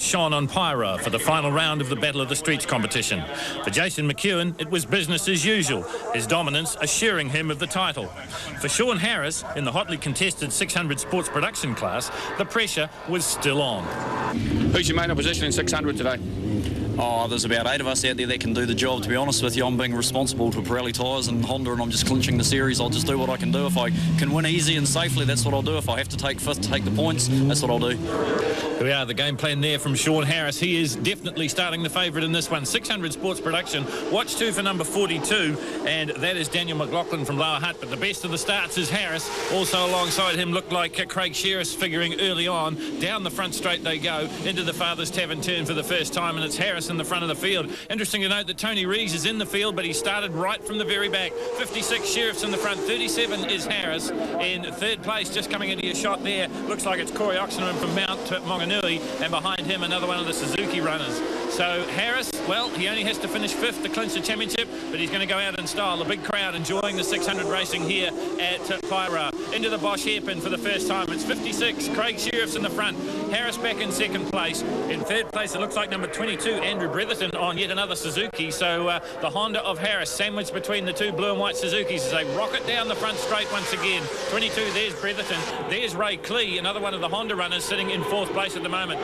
shone on Paeroa for the final round of the Battle of the Streets competition. For Jason McEwen, it was business as usual, his dominance assuring him of the title. For Sean Harris, in the hotly contested 600 sports production class, the pressure was still on. Who's your main opposition in 600 today? Oh, there's about 8 of us out there that can do the job, to be honest with you. I'm being responsible for Pirelli tyres and Honda, and I'm just clinching the series. I'll just do what I can do. If I can win easy and safely, that's what I'll do. If I have to take 5th, take the points, that's what I'll do. Here we are, the game plan there from Sean Harris. He is definitely starting the favourite in this one. 600 sports production. Watch 2 for number 42, and that is Daniel McLaughlin from Lower Hutt. But the best of the starts is Harris. Also alongside him looked like Craig Shearis figuring early on. Down the front straight they go into the Father's Tavern turn for the first time, and it's Harris in the front of the field. Interesting to note that Tony Rees is in the field, but he started right from the very back. 56 Sheriffs in the front, 37 is Harris. In third place, just coming into your shot there, looks like it's Corey Oxenham from Mount Maunganui, and behind him another one of the Suzuki runners. So Harris, well, he only has to finish 5th to clinch the championship, but he's going to go out in style. The big crowd enjoying the 600 racing here at Paeroa. Into the Bosch hairpin for the first time. It's 56, Craig Sheriffs in the front. Harris back in second place. In third place, it looks like number 22, Andrew Bretherton, on yet another Suzuki. So the Honda of Harris sandwiched between the 2 blue and white Suzukis as they rocket down the front straight once again. 22, there's Bretherton. There's Ray Clee, another one of the Honda runners, sitting in 4th place at the moment.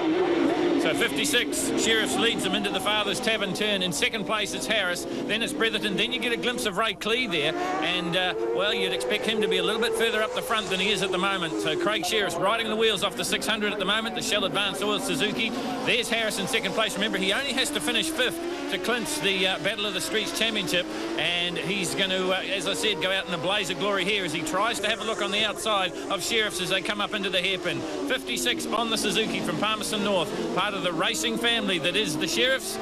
So 56, Sheriffs leads them into the Father's Tavern turn. In second place, it's Harris. Then it's Bretherton. Then you get a glimpse of Ray Clee there. And, well, you'd expect him to be a little bit further up the front than he is at the moment. So Craig Sheriffs riding the wheels off the 600 at the moment, the Shell Advanced Oil Suzuki. There's Harris in second place. Remember, he only has to finish 5th to clinch the Battle of the Streets Championship. And he's going to, as I said, go out in a blaze of glory here as he tries to have a look on the outside of Sheriffs as they come up into the hairpin. 56 on the Suzuki from Palmerston North, part of the racing family that is the Sheriffs.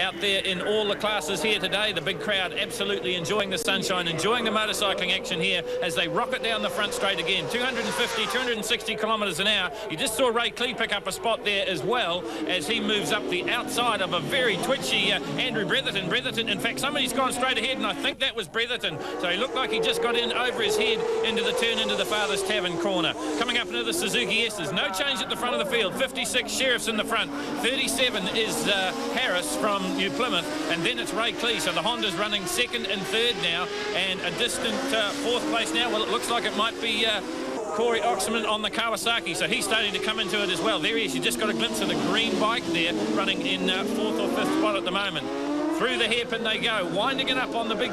Out there in all the classes here today, the big crowd absolutely enjoying the sunshine, enjoying the motorcycling action here as they rocket down the front straight again. 250, 260 kilometres an hour. You just saw Ray Clee pick up a spot there as well as he moves up the outside of a very twitchy Andrew Bretherton. Bretherton, in fact, somebody's gone straight ahead, and I think that was Bretherton. So he looked like he just got in over his head into the turn into the Father's Tavern corner. Coming up into the Suzuki S's, no change at the front of the field. 56 Sheriffs in the front. 37 is Harris from New Plymouth, and then it's Ray Clee. So the Honda's running 2nd and 3rd now, and a distant 4th place now. Well, it looks like it might be Corey Oxenham on the Kawasaki, so he's starting to come into it as well. There he is. You just got a glimpse of the green bike there, running in 4th or 5th spot at the moment. Through the hairpin they go, winding it up on the big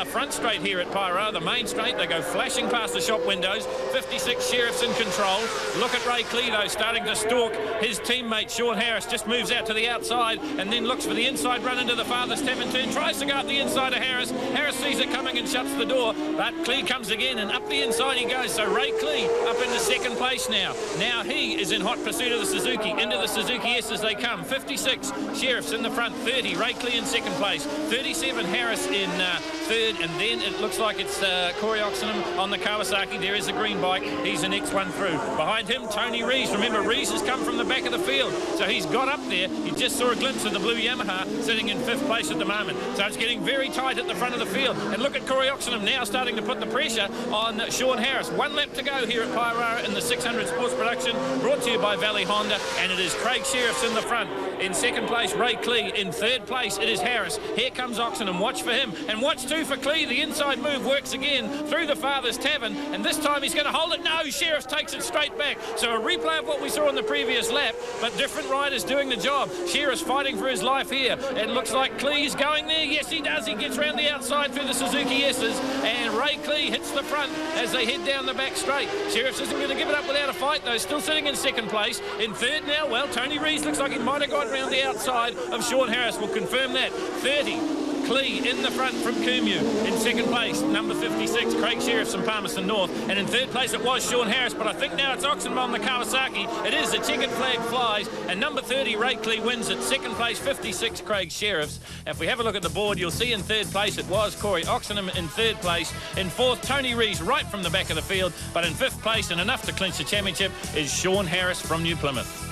front straight here at Paeroa, the main straight. They go flashing past the shop windows. 56 Sheriffs in control. Look at Ray Clee, though, starting to stalk his teammate Sean Harris. Just moves out to the outside and then looks for the inside run into the Father's Tavern turn. Tries to go up the inside of Harris. Harris sees it coming and shuts the door, but Clee comes again and up the inside he goes. So Ray Clee up into 2nd place now. Now he is in hot pursuit of the Suzuki. Into the Suzuki S as they come. 56 Sheriffs in the front. 30 Ray Clee in 2nd place. 37 Harris in 3rd, and then it looks like it's Corey Oxenham on the Kawasaki. There is a green bike. He's the next one through. Behind him, Tony Rees. Remember, Rees has come from the back of the field, so he's got up there. You just saw a glimpse of the blue Yamaha sitting in 5th place at the moment. So it's getting very tight at the front of the field. And look at Corey Oxenham now starting to put the pressure on Sean Harris. 1 lap to go here at Paeroa in the 600 sports production, brought to you by Valley Honda, and it is Craig Sheriffs in the front. In 2nd place, Ray Clee. In 3rd place, it is Harris. Here comes Oxenham. Watch for him. And watch 2 for Clee. The inside move works again through the Father's Tavern. And this time he's going to hold it. No, Sheriff takes it straight back. So a replay of what we saw on the previous lap, but different riders doing the job. Sheriff fighting for his life here. It looks like Clee's going there. Yes, he does. He gets around the outside through the Suzuki S's. And Ray Clee hits the front as they head down the back straight. Sheriff isn't going to give it up without a fight, though. Still sitting in 2nd place. In 3rd now, well, Tony Rees looks like he might have got around the outside of Sean Harris. We'll confirm that. 30. Clee in the front from Kumu. In 2nd place, number 56, Craig Sheriffs from Palmerston North. And in 3rd place, it was Sean Harris, but I think now it's Oxenham on the Kawasaki. It is. The checkered flag flies. And number 30, Ray Clee, wins at 2nd place, 56, Craig Sheriffs. If we have a look at the board, you'll see in 3rd place, it was Corey Oxenham in 3rd place. In 4th, Tony Rees right from the back of the field. But in 5th place, and enough to clinch the championship, is Sean Harris from New Plymouth.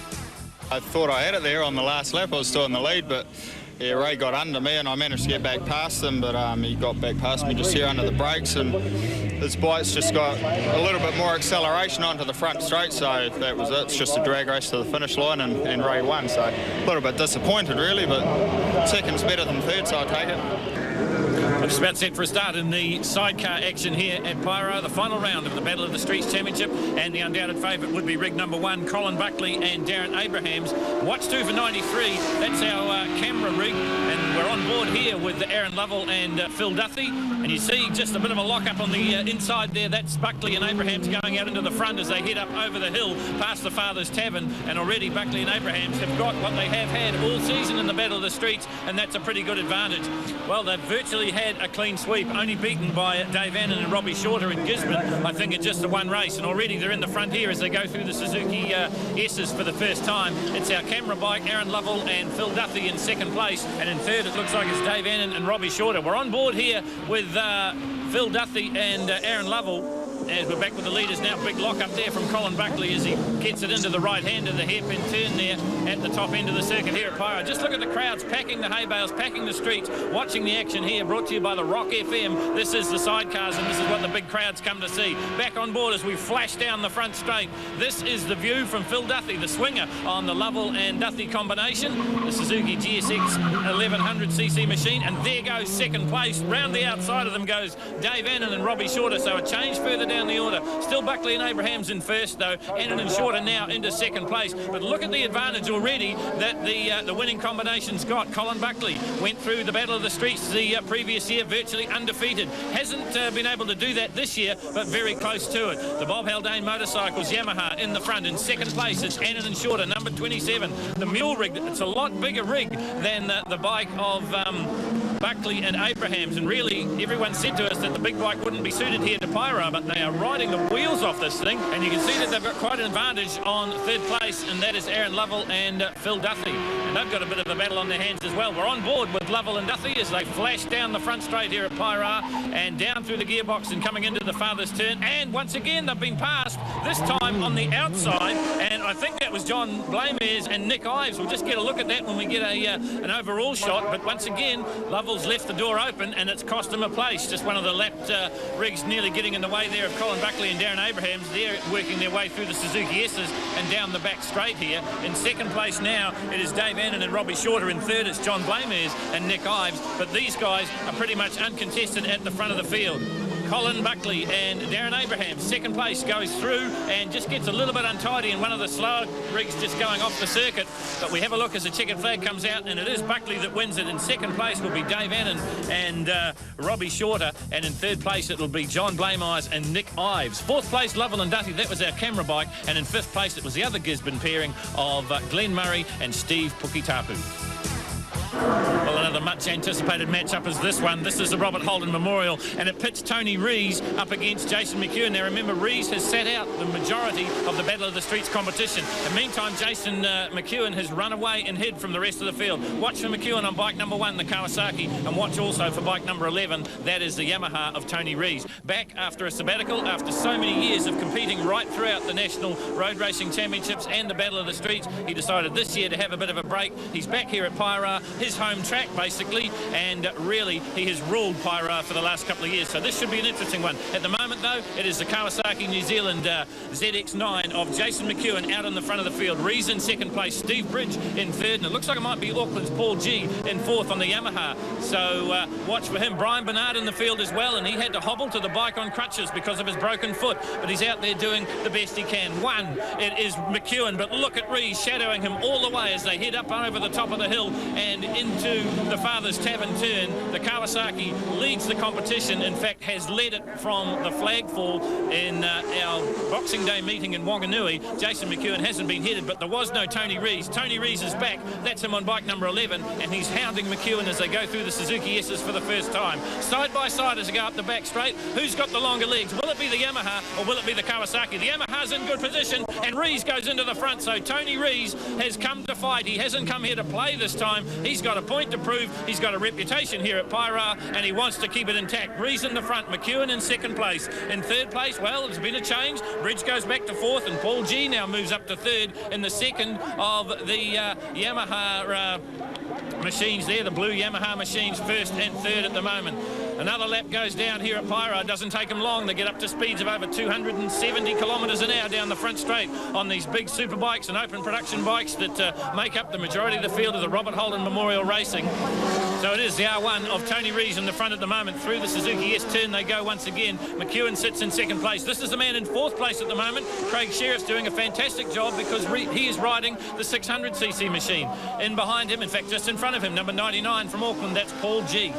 I thought I had it there on the last lap. I was still in the lead, but Yeah, Ray got under me and I managed to get back past him, but he got back past me just here under the brakes, and his bike's just got a little bit more acceleration onto the front straight, so that was it. It's just a drag race to the finish line, and Ray won, so a little bit disappointed really, but second's better than third, so I'll take it. It's about set for a start in the sidecar action here at Paeroa, the final round of the Battle of the Streets Championship, and the undoubted favourite would be rig number 1, Colin Buckley and Darren Abrahams. Watch 2 for 93, that's our camera rig, and we're on board here with Aaron Lovell and Phil Duthie, and you see just a bit of a lock-up on the inside there. That's Buckley and Abrahams going out into the front as they head up over the hill past the Father's Tavern, and already Buckley and Abrahams have got what they have had all season in the Battle of the Streets, and that's a pretty good advantage. Well, they've virtually had a clean sweep, only beaten by Dave Annan and Robbie Shorter in Gisborne, I think, in just the one race, and already they're in the front here as they go through the Suzuki S's for the first time. It's our camera bike, Aaron Lovell and Phil Duthie in second place, and in third it looks like it's Dave Annan and Robbie Shorter. We're on board here with Phil Duthie and Aaron Lovell. As we're back with the leaders now, big lock up there from Colin Buckley as he gets it into the right hand of the hairpin turn there at the top end of the circuit here at Paeroa. Just look at the crowds packing the hay bales, packing the streets, watching the action here, brought to you by the Rock FM. This is the sidecars, and this is what the big crowds come to see. Back on board as we flash down the front straight. This is the view from Phil Duthie, the swinger on the Lovell and Duthie combination, the Suzuki GSX 1100cc machine, and there goes second place. Round the outside of them goes Dave Annan and Robbie Shorter, so a change further down the order. Still Buckley and Abrahams in first though. Annan and Shorter now into second place. But look at the advantage already that the winning combination's got. Colin Buckley went through the Battle of the Streets the previous year virtually undefeated. Hasn't been able to do that this year, but very close to it. The Bob Haldane Motorcycles Yamaha in the front. In second place it's Annan and Shorter, number 27. The mule rig, it's a lot bigger rig than the bike of Buckley and Abrahams, and really everyone said to us that the big bike wouldn't be suited here to Paeroa, but they are riding the wheels off this thing, and you can see that they've got quite an advantage on third place, and that is Aaron Lovell and Phil Duthie, and they've got a bit of a battle on their hands as well. We're on board with Lovell and Duthie as they flash down the front straight here at Paeroa and down through the gearbox and coming into the Father's Turn, and once again they've been passed, this time on the outside, and I think that was John Blamers and Nick Ives. We'll just get a look at that when we get an overall shot, but once again Lovell's left the door open and it's cost him a place. Just one of the lapped rigs nearly getting in the way there of Colin Buckley and Darren Abrahams. They're working their way through the Suzuki S's and down the back straight here. In second place now it is Dave Annan and Robbie Shorter. In third it's John Blamers and Nick Ives, but these guys are pretty much uncontested at the front of the field. Colin Buckley and Darren Abraham, second place, goes through and just gets a little bit untidy in one of the slower rigs just going off the circuit. But we have a look as the checkered flag comes out, and it is Buckley that wins it. In second place will be Dave Annan and Robbie Shorter, and in third place it will be John Blameyes and Nick Ives. Fourth place, Lovell and Duthie, that was our camera bike, and in fifth place it was the other Gisborne pairing of Glenn Murray and Steve Pukitapu. Well, another much anticipated matchup is this one. This is the Robert Holden Memorial, and it pits Tony Rees up against Jason McEwen. Now remember, Rees has sat out the majority of the Battle of the Streets competition. In the meantime, Jason McEwen has run away and hid from the rest of the field. Watch for McEwen on bike number 1, the Kawasaki, and watch also for bike number 11, that is the Yamaha of Tony Rees. Back after a sabbatical, after so many years of competing right throughout the National Road Racing Championships and the Battle of the Streets, he decided this year to have a bit of a break. He's back here at Paeroa, his home track basically, and really he has ruled Paeroa for the last couple of years, so this should be an interesting one. At the moment though, it is the Kawasaki New Zealand ZX9 of Jason McEwen out in the front of the field. Rees in second place, Steve Bridge in third, and it looks like it might be Auckland's Paul G in fourth on the Yamaha, so watch for him. Brian Bernard in the field as well, and he had to hobble to the bike on crutches because of his broken foot, but he's out there doing the best he can. It is McEwen, but look at Rees shadowing him all the way as they head up over the top of the hill and into the Father's Tavern turn. The Kawasaki leads the competition, in fact has led it from the flagfall in our Boxing Day meeting in Wanganui. Jason McEwen hasn't been headed, but there was no Tony Rees. Tony Rees is back, that's him on bike number 11, and he's hounding McEwen as they go through the Suzuki S's for the first time. Side by side as they go up the back straight, who's got the longer legs? Will it be the Yamaha or will it be the Kawasaki? The Yamaha's in good position and Rees goes into the front, so Tony Rees has come to fight. He hasn't come here to play this time, he's got a point to prove. He's got a reputation here at Paeroa, and he wants to keep it intact. Rees in the front, McEwen in second place. In third place, well, there's been a change. Bridge goes back to fourth, and Paul G now moves up to third in the second of the Yamaha machines there. The blue Yamaha machines first and third at the moment. Another lap goes down here at Paeroa. It doesn't take them long. They get up to speeds of over 270 kilometres an hour down the front straight on these big super bikes and open production bikes that make up the majority of the field of the Robert Holden Memorial Racing. So it is the R1 of Tony Rees in the front at the moment. Through the Suzuki S-turn they go once again. McEwen sits in second place. This is the man in fourth place at the moment. Craig Sheriff's doing a fantastic job because he is riding the 600cc machine. In behind him, in fact just in front of him, number 99 from Auckland, that's Paul G.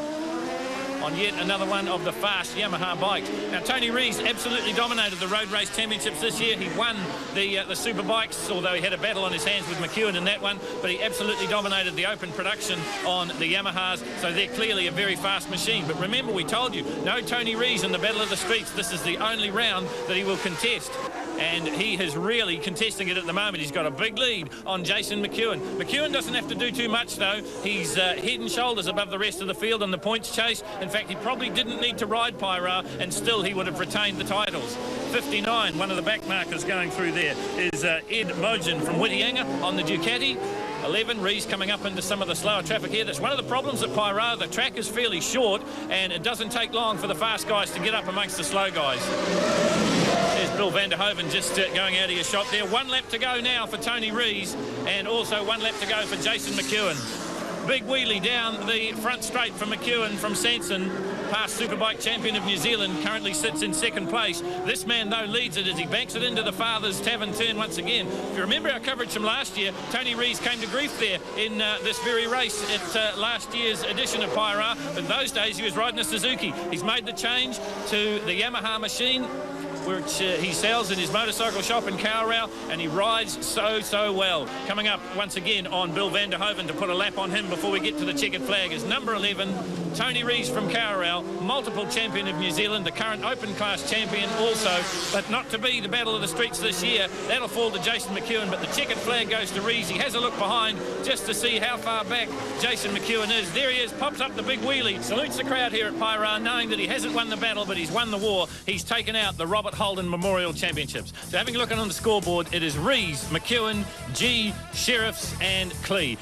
On yet another one of the fast Yamaha bikes. Now, Tony Rees absolutely dominated the road race championships this year. He won the super bikes, although he had a battle on his hands with McEwen in that one, but he absolutely dominated the open production on the Yamahas, so they're clearly a very fast machine. But remember, we told you, no Tony Rees in the Battle of the Streets. This is the only round that he will contest. And he is really contesting it at the moment. He's got a big lead on Jason McEwen. McEwen doesn't have to do too much, though. He's head and shoulders above the rest of the field in the points chase. In fact, he probably didn't need to ride Paeroa, and still he would have retained the titles. 59, one of the back markers going through there, is Ed Mogen from Whittianga on the Ducati. 11, Rees coming up into some of the slower traffic here. That's one of the problems at Paeroa. The track is fairly short, and it doesn't take long for the fast guys to get up amongst the slow guys. There's Bill van der Hoeven just going out of his shot there. 1 lap to go now for Tony Rees, and also 1 lap to go for Jason McEwen. Big wheelie down the front straight for McEwen from Sanson. Past Superbike champion of New Zealand, currently sits in second place. This man, though, leads it as he banks it into the Father's Tavern turn once again. If you remember our coverage from last year, Tony Rees came to grief there in this very race at last year's edition of Paeroa. In those days, he was riding a Suzuki. He's made the change to the Yamaha machine, which he sells in his motorcycle shop in Paeroa, and he rides so well. Coming up once again on Bill van der Hoeven to put a lap on him before we get to the checkered flag is number 11, Tony Rees from Paeroa, multiple champion of New Zealand, the current open class champion also, but not to be the Battle of the Streets this year. That'll fall to Jason McEwen, but the checkered flag goes to Rees. He has a look behind just to see how far back Jason McEwen is. There he is, pops up the big wheelie, salutes the crowd here at Paeroa, knowing that he hasn't won the battle, but he's won the war. He's taken out the Robert Holden Memorial Championships. So having a look on the scoreboard, it is Rees, McEwen, G, Sheriffs and Clee.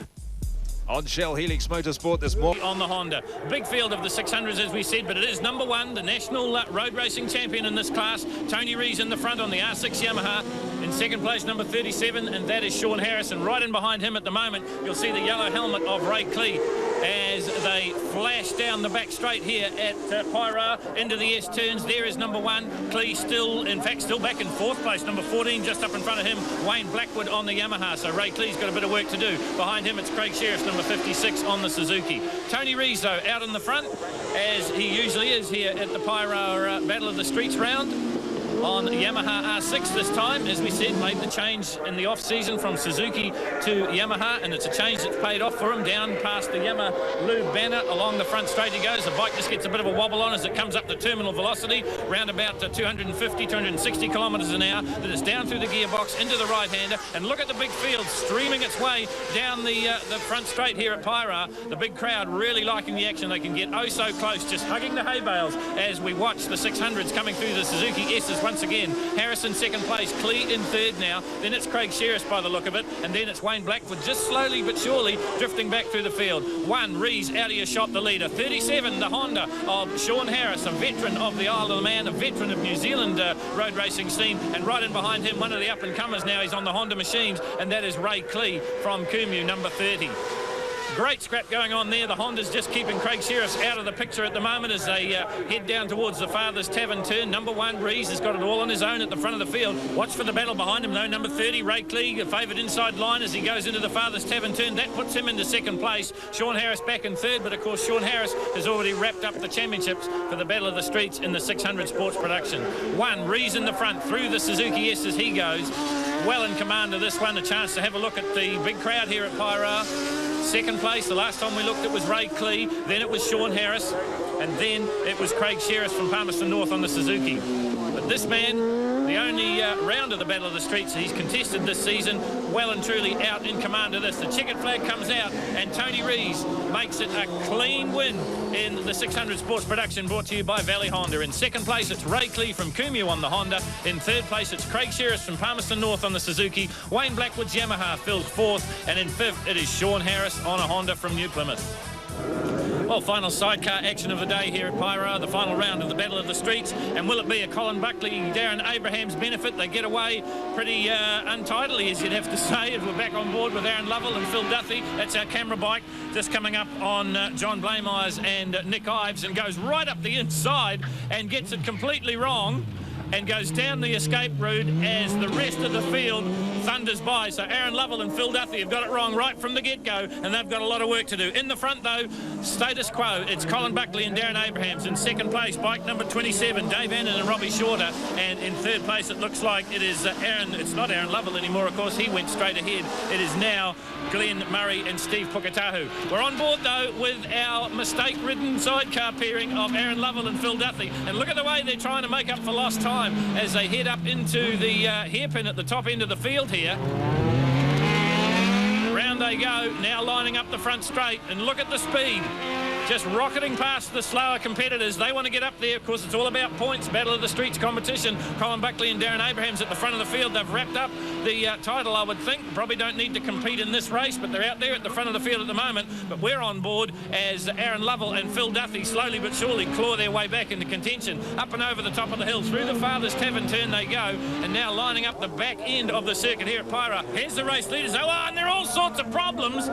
On Shell Helix Motorsport this morning. On the Honda. Big field of the 600s, as we said, but it is number 1, the national road racing champion in this class. Tony Rees in the front on the R6 Yamaha. In second place, number 37, and that is Sean Harrison. Right in behind him at the moment, you'll see the yellow helmet of Ray Clee as they flash down the back straight here at Paeroa into the S-turns. There is number 1. Clee still back in fourth place. Number 14 just up in front of him, Wayne Blackwood on the Yamaha. So Ray Clee's got a bit of work to do. Behind him, it's Craig Sheriff, number 56 on the Suzuki. Tony Rees, though, out in the front, as he usually is here at the Paeroa Battle of the Streets round. On Yamaha R6 this time, as we said, made the change in the off-season from Suzuki to Yamaha, and it's a change that's paid off for him. Down past the Yamaha Lube banner, along the front straight he goes. The bike just gets a bit of a wobble on as it comes up to terminal velocity, round about 250, 260 kilometres an hour. Then it's down through the gearbox into the right-hander, and look at the big field streaming its way down the front straight here at Paeroa. The big crowd really liking the action. They can get oh so close, just hugging the hay bales as we watch the 600s coming through the Suzuki S's once again. Harrison second place, Clee in third now, then it's Craig Sheriff by the look of it, and then it's Wayne Blackwood just slowly but surely drifting back through the field. 1, Rees out of your shot, the leader. 37, the Honda of Sean Harris, a veteran of the Isle of Man, a veteran of New Zealand road racing scene, and right in behind him, one of the up-and-comers now, he's on the Honda machines, and that is Ray Clee from Kumu, number 30. Great scrap going on there. The Honda's just keeping Craig Sheriff out of the picture at the moment as they head down towards the Father's Tavern turn. Number 1, Rees, has got it all on his own at the front of the field. Watch for the battle behind him, though. Number 30, Ray Clee, a favoured inside line as he goes into the Father's Tavern turn. That puts him into second place. Sean Harris back in third, but of course Sean Harris has already wrapped up the championships for the Battle of the Streets in the 600 sports production. 1, Rees in the front through the Suzuki S as he goes. Well in command of this one. A chance to have a look at the big crowd here at Paeroa. Second place, the last time we looked, it was Ray Clee, then it was Sean Harris, and then it was Craig Sheriff from Palmerston North on the Suzuki. But this man, the only round of the Battle of the Streets he's contested this season well and truly out in command of this. The checkered flag comes out, and Tony Rees makes it a clean win in the 600 Sports Production, brought to you by Valley Honda. In second place, it's Ray Clee from Kumeu on the Honda. In third place, it's Craig Shearis from Palmerston North on the Suzuki. Wayne Blackwood's Yamaha fills fourth, and in fifth, it is Sean Harris on a Honda from New Plymouth. Well, final sidecar action of the day here at Paeroa, the final round of the Battle of the Streets. And will it be a Colin Buckley, Darren Abraham's benefit? They get away pretty untidily, as you'd have to say, as we're back on board with Aaron Lovell and Phil Duthie. That's our camera bike, just coming up on John Blameyers and Nick Ives, and goes right up the inside and gets it completely wrong, and goes down the escape route as the rest of the field thunders by. So Aaron Lovell and Phil Duthie have got it wrong right from the get-go, and they've got a lot of work to do. In the front, though, status quo. It's Colin Buckley and Darren Abrahams. In second place, bike number 27, Dave Annan and Robbie Shorter. And in third place, it looks like it is Aaron. It's not Aaron Lovell anymore, of course. He went straight ahead. It is now Glenn Murray and Steve Pukatahu. We're on board, though, with our mistake-ridden sidecar pairing of Aaron Lovell and Phil Duthie. And look at the way they're trying to make up for lost time as they head up into the hairpin at the top end of the field here. Round they go, now lining up the front straight, and look at the speed. Just rocketing past the slower competitors. They want to get up there. Of course, it's all about points. Battle of the Streets competition. Colin Buckley and Darren Abrahams at the front of the field. They've wrapped up the title, I would think. Probably don't need to compete in this race, but they're out there at the front of the field at the moment. But we're on board as Aaron Lovell and Phil Duthie slowly but surely claw their way back into contention. Up and over the top of the hill. Through the Father's Tavern turn they go. And now lining up the back end of the circuit here at Paeroa. Here's the race leaders. Oh, and there are all sorts of problems.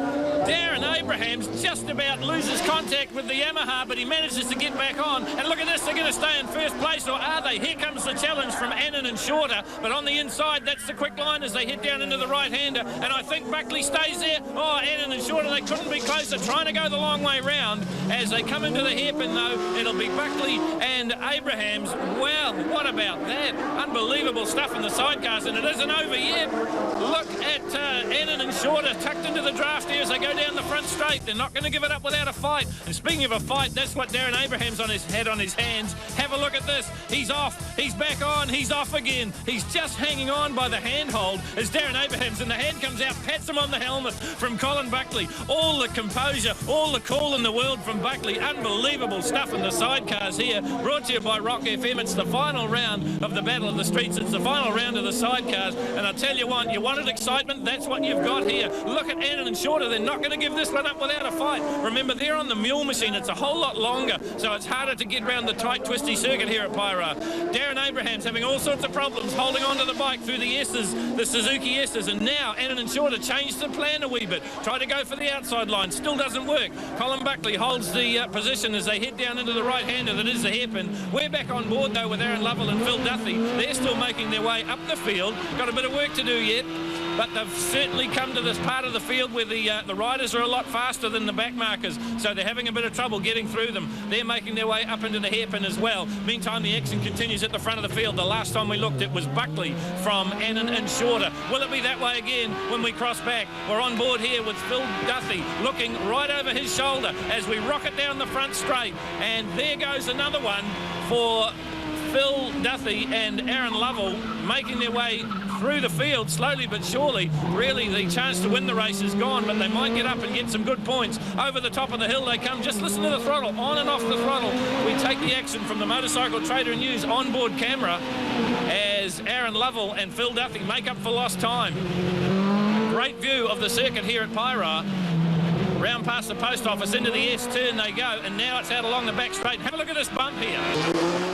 Darren Abrahams just about loses contact with the Yamaha, but he manages to get back on. And look at this, they're going to stay in first place, or are they? Here comes the challenge from Annan and Shorter, but on the inside, that's the quick line as they head down into the right-hander, and I think Buckley stays there. Oh, Annan and Shorter, they couldn't be closer, trying to go the long way round. As they come into the hairpin, though, it'll be Buckley and Abrahams. Well, what about that? Unbelievable stuff in the sidecars, and it isn't over yet. Look at Annan and Shorter tucked into the draft here as they go down the front straight. They're not going to give it up without a fight. And speaking of a fight, that's what Darren Abrahams had on his hands. Have a look at this. He's off. He's back on. He's off again. He's just hanging on by the handhold as Darren Abrahams, and the hand comes out, pats him on the helmet from Colin Buckley. All the composure, all the cool in the world from Buckley. Unbelievable stuff in the sidecars here. Brought to you by Rock FM. It's the final round of the Battle of the Streets. It's the final round of the sidecars. And I tell you what, you wanted excitement, that's what you've got here. Look at Annan and Shorter. They're not going to give this one up without a fight. Remember, they're on the mule machine. It's a whole lot longer, so it's harder to get around the tight, twisty circuit here at Paeroa. Darren Abrahams having all sorts of problems holding onto the bike through the S's, the Suzuki S's, and now Annan and Shorter changed the plan a wee bit. Try to go for the outside line. Still doesn't work. Colin Buckley holds the position as they head down into the right-hander that is the hairpin. We're back on board, though, with Aaron Lovell and Phil Duthie. They're still making their way up the field. Got a bit of work to do yet, but they've certainly come to this part of the field where the riders are a lot faster than the back markers, so they're having a bit of trouble getting through them. They're making their way up into the hairpin as well. Meantime, the action continues at the front of the field. The last time we looked, it was Buckley from Annan and Shorter. Will it be that way again when we cross back? We're on board here with Phil Duthie looking right over his shoulder as we rocket down the front straight. And there goes another one for Phil Duthie and Aaron Lovell, making their way through the field slowly but surely. Really, the chance to win the race is gone, but they might get up and get some good points. Over the top of the hill they come. Just listen to the throttle, on and off the throttle. We take the action from the Motorcycle Trader and News onboard camera as Aaron Lovell and Phil Duthie make up for lost time. Great view of the circuit here at Paeroa. Round past the post office, into the S turn they go, and now it's out along the back straight. Have a look at this bump here.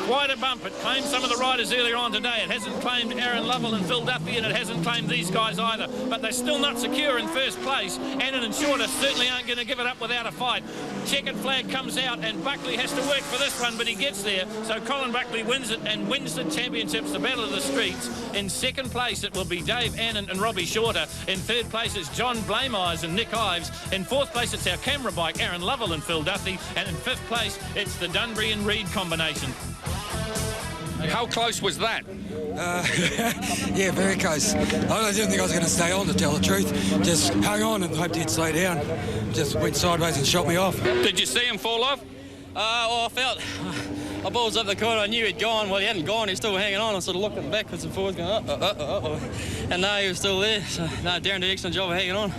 Quite a bump. It claimed some of the riders earlier on today. It hasn't claimed Aaron Lovell and Phil Duthie, and it hasn't claimed these guys either. But they're still not secure in first place. Annan and Shorter certainly aren't going to give it up without a fight. Checkered flag comes out, and Buckley has to work for this one, but he gets there. So Colin Buckley wins it and wins the championships, the Battle of the Streets. In second place, it will be Dave Annan and Robbie Shorter. In third place, it's John Blameyers and Nick Ives. In fourth place, it's our camera bike, Aaron Lovell and Phil Duthie. And in fifth place, it's the Dunbury and Reed combination. How close was that? Yeah, very close. I didn't think I was going to stay on, to tell the truth. Just hung on and hoped he'd slow down. Just went sideways and shot me off. Did you see him fall off? Well, I I balls up the corner. I knew he'd gone. Well, he hadn't gone. He was still hanging on. I sort of looked backwards and forwards going, uh-oh. And no, he was still there. So, no, Darren did an excellent job of hanging on.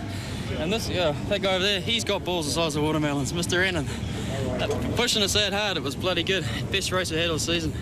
And this, that guy over there, he's got balls the size of watermelons, Mr. Annan. Pushing us that hard, it was bloody good. Best race we had all the season.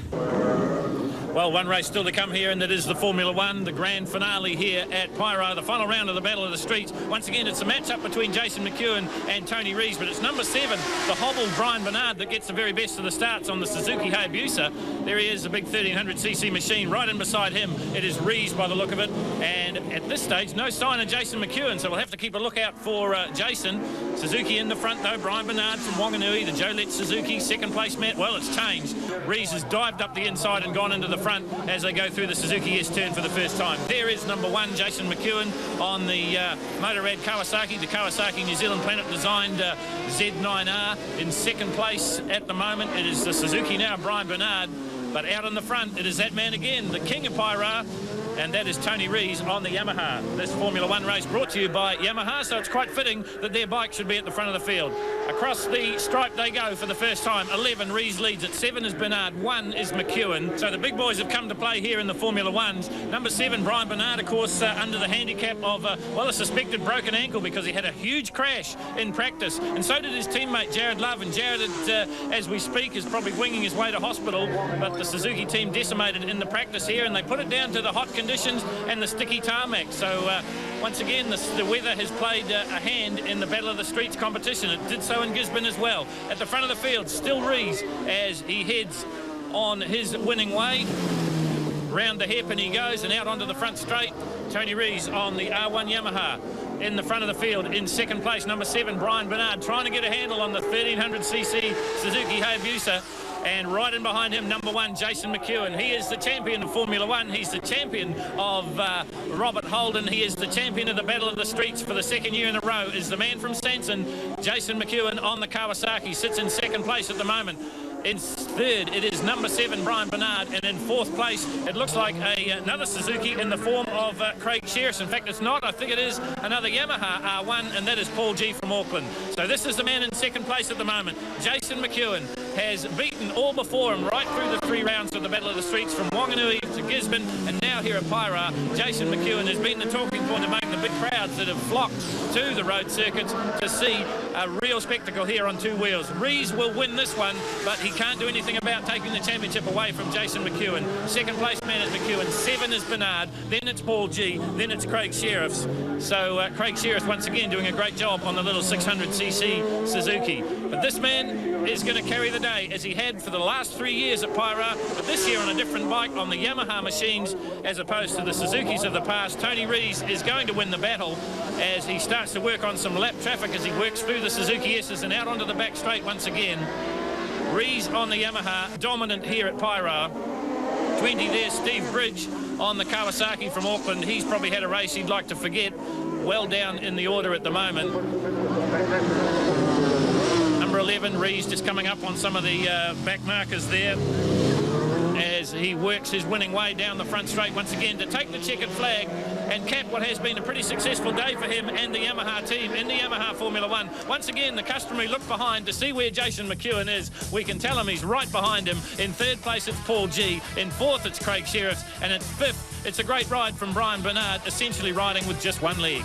Well, one race still to come here, and that is the Formula One, the grand finale here at Paeroa, the final round of the Battle of the Streets. Once again, it's a match-up between Jason McEwen and Tony Rees, but it's number 7, the hobbled Brian Bernard, that gets the very best of the starts on the Suzuki Hayabusa. There he is, a big 1300cc machine. Right in beside him, it is Rees by the look of it. And at this stage, no sign of Jason McEwen, so we'll have to keep a lookout for Jason. Suzuki in the front, though. Brian Bernard from Wanganui, the Jolette Suzuki, second place Matt. Well, it's changed. Rees has dived up the inside and gone into the front as they go through the Suzuki S-turn for the first time. There is number 1, Jason McEwen, on the Motorrad Kawasaki, the Kawasaki New Zealand Planet designed Z9R. In second place at the moment, it is the Suzuki now, Brian Bernard. But out in the front, it is that man again, the king of Paeroa, and that is Tony Rees on the Yamaha. This Formula One race brought to you by Yamaha, so it's quite fitting that their bike should be at the front of the field. Across the stripe they go for the first time. 11, Rees leads it. 7 is Bernard. 1 is McEwen. So the big boys have come to play here in the Formula Ones. Number 7, Brian Bernard, of course, under the handicap of, a suspected broken ankle because he had a huge crash in practice. And so did his teammate, Jared Love. And Jared, as we speak, is probably winging his way to hospital. But the Suzuki team decimated in the practice here, and they put it down to the hot conditions and the sticky tarmac. So once again, the weather has played a hand in the Battle of the Streets competition. It did so in Gisborne as well. At the front of the field, still Rees as he heads on his winning way. Round the hairpin he goes and out onto the front straight. Tony Rees on the R1 Yamaha. In the front of the field, in second place, number 7, Brian Bernard, trying to get a handle on the 1300cc Suzuki Hayabusa. And right in behind him, number 1, Jason McEwen. He is the champion of Formula One. He's the champion of Robert Holden. He is the champion of the Battle of the Streets for the second year in a row. Is the man from Sanson, Jason McEwen, on the Kawasaki. Sits in second place at the moment. In third, it is number 7, Brian Bernard. And in fourth place, it looks like another Suzuki in the form of Craig Shearis. In fact, it's not. I think it is another Yamaha R1, and that is Paul G from Auckland. So this is the man in second place at the moment. Jason McEwen has beaten all before him right through the 3 rounds of the Battle of the Streets, from Wanganui to Gisborne, and now here at Paeroa. Jason McEwen has been the talking point among the big crowds that have flocked to the road circuits to see a real spectacle here on 2 wheels. Rees will win this one, but he can't do anything about taking the championship away from Jason McEwen. Second place man is McEwen. 7 is Bernard. Then it's Paul G. Then it's Craig Shearis. So Craig Shearis once again doing a great job on the little 600cc Suzuki. But this man is going to carry the day, as he had for the last 3 years at Paeroa, but this year on a different bike, on the Yamaha machines as opposed to the Suzukis of the past. Tony Rees is going to win the battle as he starts to work on some lap traffic as he works through the Suzuki S's and out onto the back straight once again. Rees on the Yamaha, dominant here at Paeroa. 20 there, Steve Bridge on the Kawasaki from Auckland. He's probably had a race he'd like to forget. Well down in the order at the moment. Number 11, Rees, just coming up on some of the back markers there as he works his winning way down the front straight once again to take the checkered flag and cap what has been a pretty successful day for him and the Yamaha team in the Yamaha Formula One. Once again, the customary look behind to see where Jason McEwen is. We can tell him he's right behind him. In third place, it's Paul G. In fourth, it's Craig Shearis. And in fifth, it's a great ride from Brian Bernard, essentially riding with just one leg.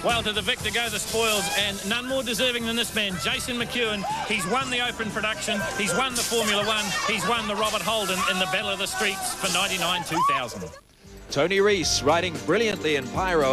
Well, to the victor go the spoils, and none more deserving than this man, Jason McEwen. He's won the Open production, he's won the Formula One, he's won the Robert Holden in the Battle of the Streets for 99-2000. Tony Rees riding brilliantly in Paeroa.